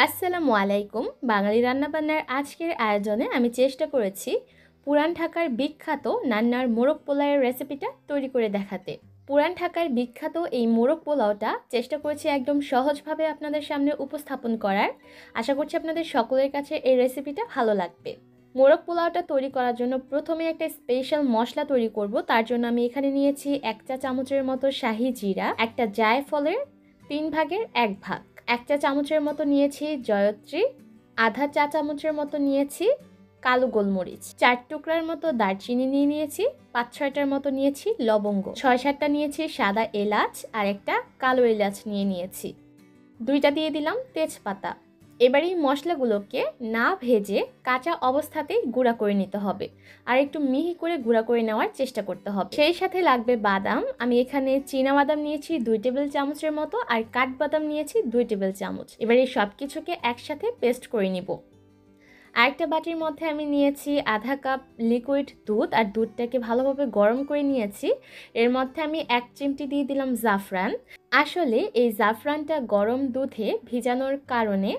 আসসালামু আলাইকুম। বাঙালি রান্নাবান্নার আজকের আয়োজনে আমি চেষ্টা করেছি পুরান ঢাকার বিখ্যাত নান্নার মোরগ পোলাওয়ের রেসিপিটা তৈরি করে দেখাতে। পুরান ঢাকার বিখ্যাত এই মোরগ পোলাওটা চেষ্টা করেছি একদম সহজভাবে আপনাদের সামনে উপস্থাপন করার। আশা করছি আপনাদের সকলের কাছে এই রেসিপিটা ভালো লাগবে। মোরগ পোলাওটা তৈরি করার জন্য প্রথমে একটা স্পেশাল মশলা তৈরি করব। তার জন্য আমি এখানে নিয়েছি 1 চা চামচের মতো শাহি জিরা, একটা জায়ফলের 3 ভাগের 1 ভাগ, 1 চা চামচের মতো নিয়েছি জয়ত্রী, আধা চা চামচের মতো নিয়েছি কালো গোলমরিচ, 4 টুকরার মতো দারচিনি নিয়েছি, 5-6টার মতো নিয়েছি লবঙ্গ, 6-7টা নিয়েছি সাদা এলাচ আর একটা কালো এলাচ নিয়েছি। 2টা দিয়ে দিলাম তেজপাতা। এবার এই মশলাগুলোকে না ভেজে কাঁচা অবস্থাতেই গুঁড়া করে নিতে হবে, আর একটু মিহি করে গুঁড়া করে নেওয়ার চেষ্টা করতে হবে। সেই সাথে লাগবে বাদাম। আমি এখানে চীনা বাদাম নিয়েছি 2 টেবিল চামচের মতো, আর কাঠবাদাম নিয়েছি 2 টেবিল চামচ। এবার এই সব কিছুকে একসাথে পেস্ট করে নিব। আরেকটা বাটির মধ্যে আমি নিয়েছি আধা কাপ লিকুইড দুধ, আর দুধটাকে ভালোভাবে গরম করে নিয়েছি। এর মধ্যে আমি 1 চিমটি দিয়ে দিলাম জাফরান। আসলে এই জাফরানটা গরম দুধে ভিজানোর কারণে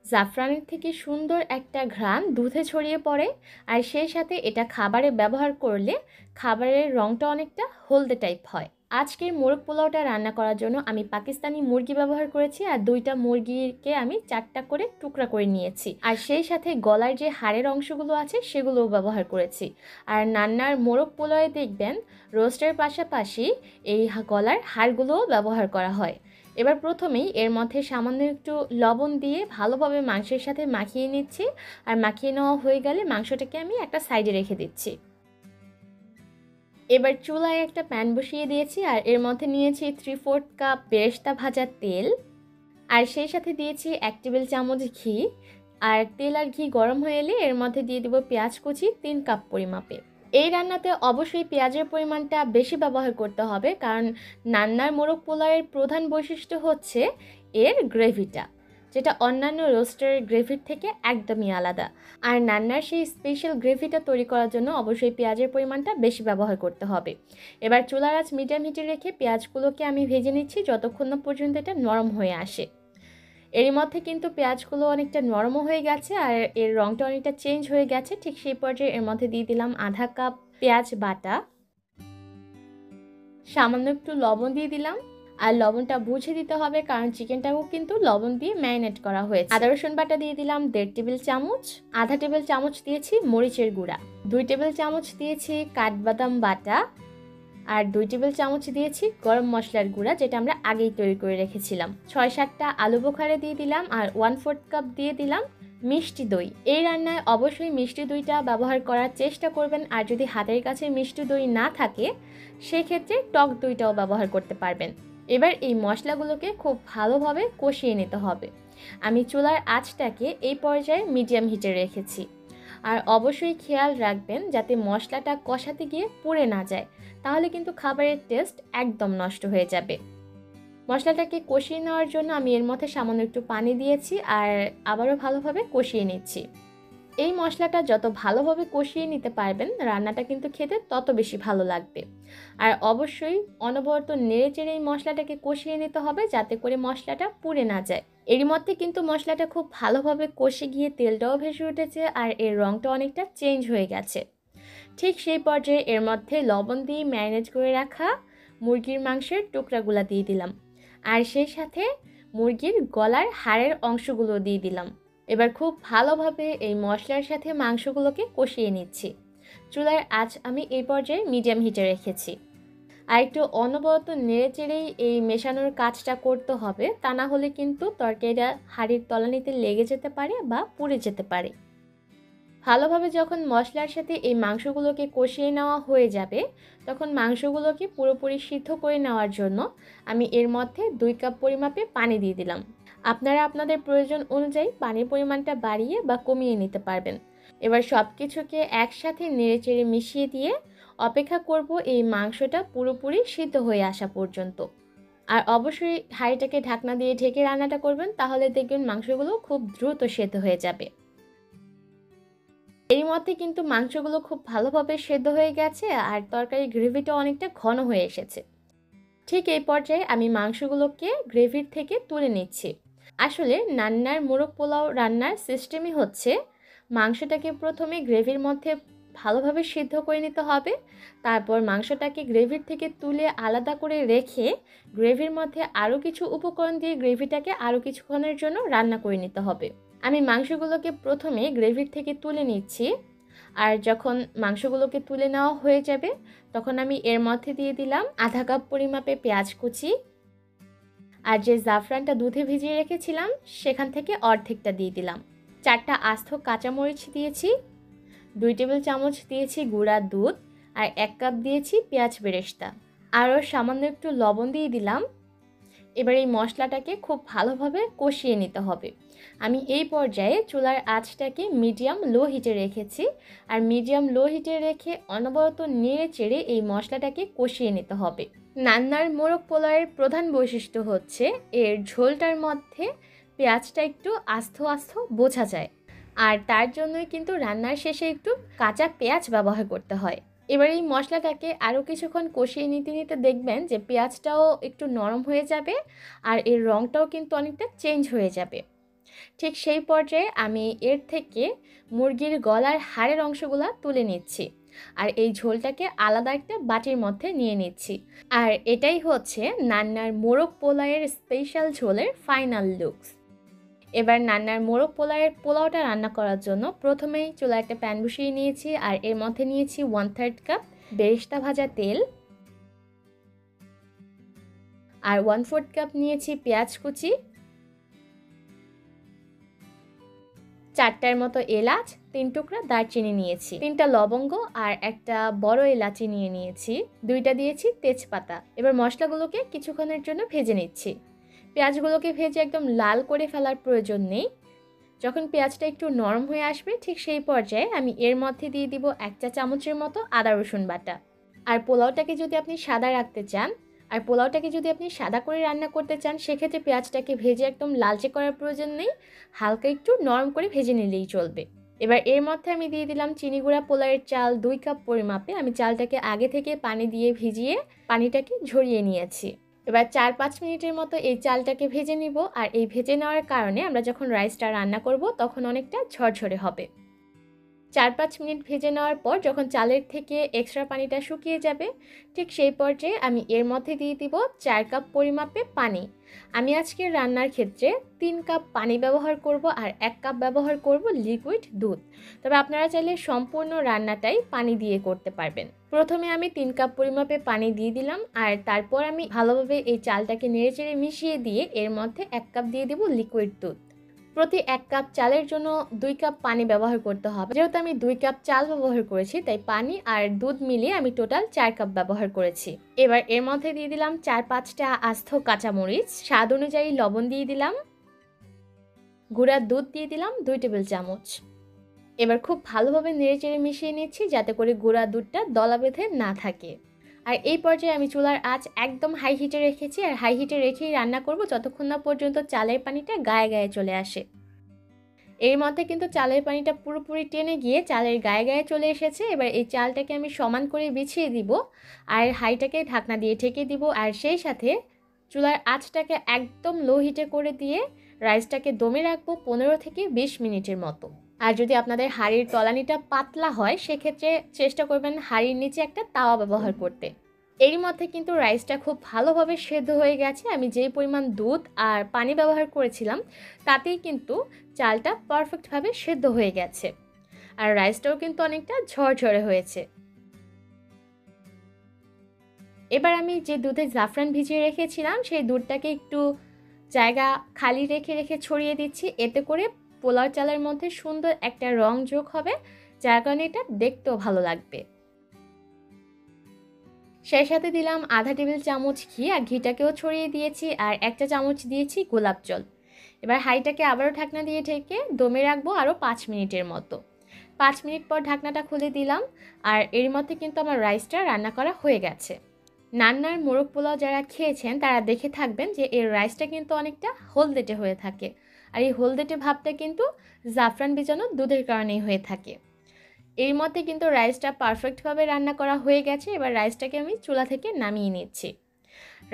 জাফরানের থেকে সুন্দর একটা ঘ্রাণ দুধে ছড়িয়ে পড়ে, আর সেই সাথে এটা খাবারে ব্যবহার করলে খাবারের রঙটা অনেকটা হলদে টাইপ হয়। আজকের মোরগ পোলাওটা রান্না করার জন্য আমি পাকিস্তানি মুরগি ব্যবহার করেছি, আর 2টা মুরগিকে আমি 4টা করে টুকরা করে নিয়েছি, আর সেই সাথে গলার যে হাড়ের অংশগুলো আছে সেগুলোও ব্যবহার করেছি। আর নান্নার মোরগ পোলাওয়ে দেখবেন রোস্টের পাশাপাশি এই গলার হাড়গুলোও ব্যবহার করা হয়। এবার প্রথমেই এর মধ্যে সামান্য একটু লবণ দিয়ে ভালোভাবে মাংসের সাথে মাখিয়ে নিচ্ছি, আর মাখিয়ে নেওয়া হয়ে গেলে মাংসটাকে আমি একটা সাইডে রেখে দিচ্ছি। এবার চুলায় একটা প্যান বসিয়ে দিয়েছি, আর এর মধ্যে নিয়েছি 3/4 কাপ বেরেস্তা ভাজা তেল, আর সেই সাথে দিয়েছি 1 টেবিল চামচ ঘি। আর তেল আর ঘি গরম হয়ে এলে এর মধ্যে দিয়ে দেবো পেঁয়াজ কুচি 3 কাপ পরিমাপে। এই রান্নাতে অবশ্যই পেঁয়াজের পরিমাণটা বেশি ব্যবহার করতে হবে, কারণ নান্নার মোরগ পোলাওয়ের প্রধান বৈশিষ্ট্য হচ্ছে এর গ্রেভিটা, যেটা অন্যান্য রোস্টের গ্রেভির থেকে একদমই আলাদা। আর নান্নার সেই স্পেশাল গ্রেভিটা তৈরি করার জন্য অবশ্যই পেঁয়াজের পরিমাণটা বেশি ব্যবহার করতে হবে। এবার চুলার আঁচ মিডিয়াম হিটে রেখে পেঁয়াজগুলোকে আমি ভেজে নিচ্ছি যতক্ষণ না পর্যন্ত এটা নরম হয়ে আসে। এর মধ্যে কিন্তু পেঁয়াজগুলো অনেকটা নরমও হয়ে গেছে, আর এর রঙটা অনেকটা চেঞ্জ হয়ে গেছে। ঠিক সেই পর্যায়ে এর মধ্যে দিয়ে দিলাম আধা কাপ পেঁয়াজ বাটা, সামান্য একটু লবণ দিয়ে দিলাম। আর লবণটা বুঝে দিতে হবে, কারণ চিকেনটাও কিন্তু লবণ দিয়ে ম্যারিনেট করা হয়েছে। আদা রসুন বাটা দিয়ে দিলাম 1.5 টেবিল চামচ, আধা টেবিল চামচ দিয়েছি মরিচের গুঁড়া, 2 টেবিল চামচ দিয়েছি কাঠবাদাম বাটা, আর 2 টেবিল চামচ দিয়েছি গরম মশলার গুঁড়া, যেটা আমরা আগেই তৈরি করে রেখেছিলাম। 6-7টা আলু বোখারে দিয়ে দিলাম, আর 1/4 কাপ দিয়ে দিলাম মিষ্টি দই। এই রান্নায় অবশ্যই মিষ্টি দইটা ব্যবহার করার চেষ্টা করবেন, আর যদি হাতের কাছে মিষ্টি দই না থাকে সেক্ষেত্রে টক দইটাও ব্যবহার করতে পারবেন। এবার এই মশলাগুলোকে খুব ভালোভাবে কষিয়ে নিতে হবে। আমি চুলার আঁচটাকে এই পর্যায়ে মিডিয়াম হিটে রেখেছি, আর অবশ্যই খেয়াল রাখবেন যাতে মশলাটা কষাতে গিয়ে পুড়ে না যায়, তাহলে কিন্তু খাবারের টেস্ট একদম নষ্ট হয়ে যাবে। মশলাটাকে কষিয়ে নেওয়ার জন্য আমি এর মধ্যে সামান্য একটু পানি দিয়েছি, আর আবারও ভালোভাবে কষিয়ে নিচ্ছি। এই মশলাটা যত ভালোভাবে কষিয়ে নিতে পারবেন রান্নাটা কিন্তু খেতে তত বেশি ভালো লাগবে। আর অবশ্যই অনবরত নেড়ে চেড়ে এই মশলাটাকে কষিয়ে নিতে হবে, যাতে করে মশলাটা পুড়ে না যায়। এরই মধ্যে কিন্তু মশলাটা খুব ভালোভাবে কষে গিয়ে তেলটাও ভেসে উঠেছে, আর এর রঙটা অনেকটা চেঞ্জ হয়ে গেছে। ঠিক সেই পর্যায়ে এর মধ্যে লবণ দিয়ে ম্যারিনেট করে রাখা মুরগির মাংসের টুকরাগুলো দিয়ে দিলাম, আর সেই সাথে মুরগির গলার হাড়ের অংশগুলো দিয়ে দিলাম। এবার খুব ভালোভাবে এই মশলার সাথে মাংসগুলোকে কষিয়ে নিচ্ছি। চুলার আঁচ আমি এই পর্যায়ে মিডিয়াম হিটে রেখেছি, আর একটু অনবরত নেড়ে চেড়েই এই মেশানোর কাজটা করতে হবে, তা না হলে কিন্তু তরকারিটা হাঁড়ির তলানিতে লেগে যেতে পারে বা পুড়ে যেতে পারে। ভালোভাবে যখন মশলার সাথে এই মাংসগুলোকে কষিয়ে নেওয়া হয়ে যাবে, তখন মাংসগুলোকে পুরোপুরি সিদ্ধ করে নেওয়ার জন্য আমি এর মধ্যে 2 কাপ পরিমাপে পানি দিয়ে দিলাম। আপনারা আপনাদের প্রয়োজন অনুযায়ী পানির পরিমাণটা বাড়িয়ে বা কমিয়ে নিতে পারবেন। এবার সব কিছুকে একসাথে নেড়েচেড়ে মিশিয়ে দিয়ে অপেক্ষা করব এই মাংসটা পুরোপুরি সিদ্ধ হয়ে আসা পর্যন্ত। আর অবশ্যই হাঁড়িটাকে ঢাকনা দিয়ে ঢেকে রান্নাটা করবেন, তাহলে দেখবেন মাংসগুলো খুব দ্রুত সেদ্ধ হয়ে যাবে। এর মধ্যে কিন্তু মাংসগুলো খুব ভালোভাবে সেদ্ধ হয়ে গেছে, আর তরকারির গ্রেভিটা অনেকটা ঘন হয়ে এসেছে। ঠিক এই পর্যায়ে আমি মাংসগুলোকে গ্রেভির থেকে তুলে নিচ্ছি। আসলে নান্নার মোরগ পোলাও রান্নার সিস্টেমই হচ্ছে মাংসটাকে প্রথমে গ্রেভির মধ্যে ভালোভাবে সিদ্ধ করে নিতে হবে। তারপর মাংসটাকে গ্রেভির থেকে তুলে আলাদা করে রেখে গ্রেভির মধ্যে আরও কিছু উপকরণ দিয়ে গ্রেভিটাকে আরও কিছুক্ষণের জন্য রান্না করে নিতে হবে। আমি মাংসগুলোকে প্রথমে গ্রেভির থেকে তুলে নিচ্ছি, আর যখন মাংসগুলোকে তুলে নেওয়া হয়ে যাবে তখন আমি এর মধ্যে দিয়ে দিলাম আধা কাপ পরিমাপে পেঁয়াজ কুচি, আর যে জাফরানটা দুধে ভিজিয়ে রেখেছিলাম সেখান থেকে অর্ধেকটা দিয়ে দিলাম। 4টা আস্ত কাঁচামরিচ দিয়েছি, 2 টেবিল চামচ দিয়েছি গুঁড়া দুধ, আর 1 কাপ দিয়েছি পেঁয়াজ বেরেস্তা, আরও সামান্য একটু লবণ দিয়ে দিলাম। এবার এই মশলাটাকে খুব ভালোভাবে কষিয়ে নিতে হবে। আমি এই পর্যায়ে চুলার আঁচটাকে মিডিয়াম লো হিটে রেখেছি, আর মিডিয়াম লো হিটে রেখে অনবরত নেড়ে চেড়ে এই মশলাটাকে কষিয়ে নিতে হবে। নান্নার মোরগ পোলাওয়ের প্রধান বৈশিষ্ট্য হচ্ছে এর ঝোলটার মধ্যে পেঁয়াজটা একটু আস্ত আস্ত বোঝা যায়, আর তার জন্যই কিন্তু রান্নার শেষে একটু কাঁচা পেঁয়াজ ব্যবহার করতে হয়। এবার এই মশলাটাকে আরও কিছুক্ষণ কষিয়ে নিতে নিতে দেখবেন যে পেঁয়াজটাও একটু নরম হয়ে যাবে, আর এর রঙটাও কিন্তু অনেকটা চেঞ্জ হয়ে যাবে। ঠিক সেই পর্যায়ে আমি এর থেকে মুরগির গলার হাড়ের অংশগুলো তুলে নিচ্ছি, আর এই ঝোলটাকে আলাদা একটা বাটির মধ্যে নিয়ে নিচ্ছি। আর এটাই হচ্ছে নান্নার মোরগ পোলাওয়ের স্পেশাল ঝোলের ফাইনাল লুকস। এবার নান্নার মোরগ পোলাওটা রান্না করার জন্য প্রথমেই চুলায় একটা প্যান বসিয়ে নিয়েছি, আর এর মধ্যে নিয়েছি 1/3 কাপ বেরেস্তা ভাজা তেল, আর 1/4 কাপ নিয়েছি পেঁয়াজ কুচি, 4টার মতো এলাচ, 3 টুকরা দারচিনি নিয়েছি, 3টা লবঙ্গ আর একটা বড় এলাচি নিয়ে নিয়েছি, 2টা দিয়েছি তেজপাতা। এবার মশলাগুলোকে কিছুক্ষণের জন্য ভেজে নিচ্ছি। পেঁয়াজগুলোকে ভেজে একদম লাল করে ফেলার প্রয়োজন নেই। যখন পেঁয়াজটা একটু নরম হয়ে আসবে ঠিক সেই পর্যায়ে আমি এর মধ্যে দিয়ে দিব 1 চা চামচের মতো আদা রসুন বাটা। আর পোলাওটাকে যদি আপনি সাদা করে রান্না করতে চান সেক্ষেত্রে পেঁয়াজটাকে ভেজে একদম লালচে করার প্রয়োজন নেই, হালকা একটু নরম করে ভেজে নিলেই চলবে। এবার এর মধ্যে আমি দিয়ে দিলাম চিনি গুঁড়া পোলাওয়ের চাল 2 কাপ পরিমাপে। আমি চালটাকে আগে থেকে পানি দিয়ে ভিজিয়ে পানিটাকে ঝরিয়ে নিয়েছি। এবার 4-5 মিনিটের মতো এই চালটাকে ভেজে নিব, আর এই ভেজে নেওয়ার কারণে আমরা যখন রাইসটা রান্না করব তখন অনেকটা ঝরঝরে হবে। 4-5 মিনিট ভেজে নেওয়ার পর যখন চালের থেকে এক্সট্রা পানিটা শুকিয়ে যাবে ঠিক সেই পর্যায়ে আমি এর মধ্যে দিয়ে দিব 4 কাপ পরিমাপে পানি। আমি আজকে রান্নার ক্ষেত্রে 3 কাপ পানি ব্যবহার করব, আর 1 কাপ ব্যবহার করব লিকুইড দুধ। তবে আপনারা চাইলে সম্পূর্ণ রান্নাটাই পানি দিয়ে করতে পারবেন। প্রথমে আমি 3 কাপ পরিমাপে পানি দিয়ে দিলাম, আর তারপর আমি ভালোভাবে এই চালটাকে নেড়েচেড়ে মিশিয়ে দিয়ে এর মধ্যে 1 কাপ দিয়ে দেব লিকুইড দুধ। প্রতি 1 কাপ চালের জন্য 2 কাপ পানি ব্যবহার করতে হবে। যেহেতু আমি 2 কাপ চাল ব্যবহার করেছি তাই পানি আর দুধ মিলিয়ে আমি টোটাল 4 কাপ ব্যবহার করেছি। এবার এর মধ্যে দিয়ে দিলাম 4-5টা আস্ত কাঁচামরিচ, স্বাদ অনুযায়ী লবণ দিয়ে দিলাম, গুঁড়া দুধ দিয়ে দিলাম 2 টেবিল চামচ। এবার খুব ভালোভাবে নেড়েচেড়ে মিশিয়ে নিচ্ছি যাতে করে গুঁড়া দুধটা দলা বেঁধে না থাকে। আর এই পর্যায়ে আমি চুলার আঁচ একদম হাই হিটে রেখেছি, আর হাই হিটে রেখেই রান্না করব যতক্ষণ না পর্যন্ত চালের পানিটা গায়ে গায়ে চলে আসে। এর মধ্যে কিন্তু চালের পানিটা পুরোপুরি টেনে গিয়ে চালের গায়ে গায়ে চলে এসেছে। এবার এই চালটাকে আমি সমান করে বিছিয়ে দিব, আর হাইটাকে ঢাকনা দিয়ে ঢেকে দিব, আর সেই সাথে চুলার আঁচটাকে একদম লো হিটে করে দিয়ে রাইসটাকে দমে রাখবো 15 থেকে 20 মিনিটের মতো। আর যদি আপনাদের হাঁড়ির তলানিটা পাতলা হয় সেক্ষেত্রে চেষ্টা করবেন হাঁড়ির নিচে একটা তাওয়া ব্যবহার করতে। এর মধ্যে কিন্তু রাইসটা খুব ভালোভাবে সেদ্ধ হয়ে গেছে। আমি যেই পরিমাণ দুধ আর পানি ব্যবহার করেছিলাম তাতেই কিন্তু চালটা পারফেক্টভাবে সেদ্ধ হয়ে গেছে, আর রাইসটাও কিন্তু অনেকটা ঝরঝরে হয়েছে। এবার আমি যে দুধে জাফরান ভিজিয়ে রেখেছিলাম সেই দুধটাকে একটু জায়গা খালি রেখে রেখে ছড়িয়ে দিচ্ছি, এতে করে পোলাও চালের মধ্যে সুন্দর একটা রং যোগ হবে, যার কারণে এটা দেখতেও ভালো লাগবে। সেই সাথে দিলাম আধা টেবিল চামচ ঘি, আর ঘিটাকেও ছড়িয়ে দিয়েছি, আর 1 চা চামচ দিয়েছি গোলাপ জল। এবার হাঁড়িটাকে আবারও ঢাকনা দিয়ে ঢেকে দমে রাখবো আরও 5 মিনিটের মতো। 5 মিনিট পর ঢাকনাটা খুলে দিলাম, আর এর মধ্যে কিন্তু আমার রাইসটা রান্না করা হয়ে গেছে। নান্নার মোরগ পোলাও যারা খেয়েছেন তারা দেখে থাকবেন যে এর রাইসটা কিন্তু অনেকটা হলদেটে হয়ে থাকে, আর এই হলদেটে ভাবটা কিন্তু জাফরান ভেজানো দুধের কারণেই হয়ে থাকে। এর মধ্যে কিন্তু রাইসটা পারফেক্টভাবে রান্না করা হয়ে গেছে। এবার রাইসটাকে আমি চুলা থেকে নামিয়ে নিচ্ছি।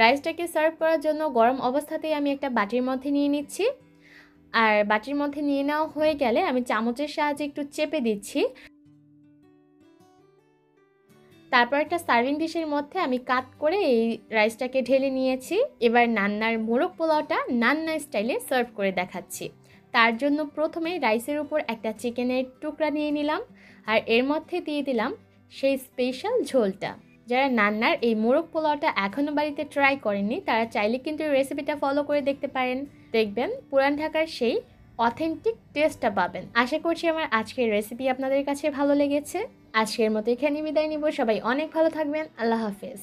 রাইসটাকে সার্ভ করার জন্য গরম অবস্থাতেই আমি একটা বাটির মধ্যে নিয়ে নিচ্ছি। আর বাটির মধ্যে নিয়ে নেওয়া হয়ে গেলে আমি চামচের সাহায্যে একটু চেপে দিচ্ছি। তারপর একটা সার্ভিং ডিশের মধ্যে আমি কাট করে এই রাইসটাকে ঢেলে নিয়েছি। এবার নান্নার মোরগ পোলাওটা নান্না স্টাইলে সার্ভ করে দেখাচ্ছি। তার জন্য প্রথমে রাইসের উপর একটা চিকেনের টুকরা নিয়ে নিলাম, আর এর মধ্যে দিয়ে দিলাম সেই স্পেশাল ঝোলটা। যারা নান্নার এই মোরগ পোলাওটা এখনও বাড়িতে ট্রাই করেননি তারা চাইলে কিন্তু এই রেসিপিটা ফলো করে দেখতে পারেন। দেখবেন পুরান ঢাকার সেই অথেন্টিক টেস্টটা পাবেন। আশা করছি আমার আজকের রেসিপি আপনাদের কাছে ভালো লেগেছে। আজকের মতো এখানে বিদায় নিব। সবাই অনেক ভালো থাকবেন। আল্লাহ হাফেজ।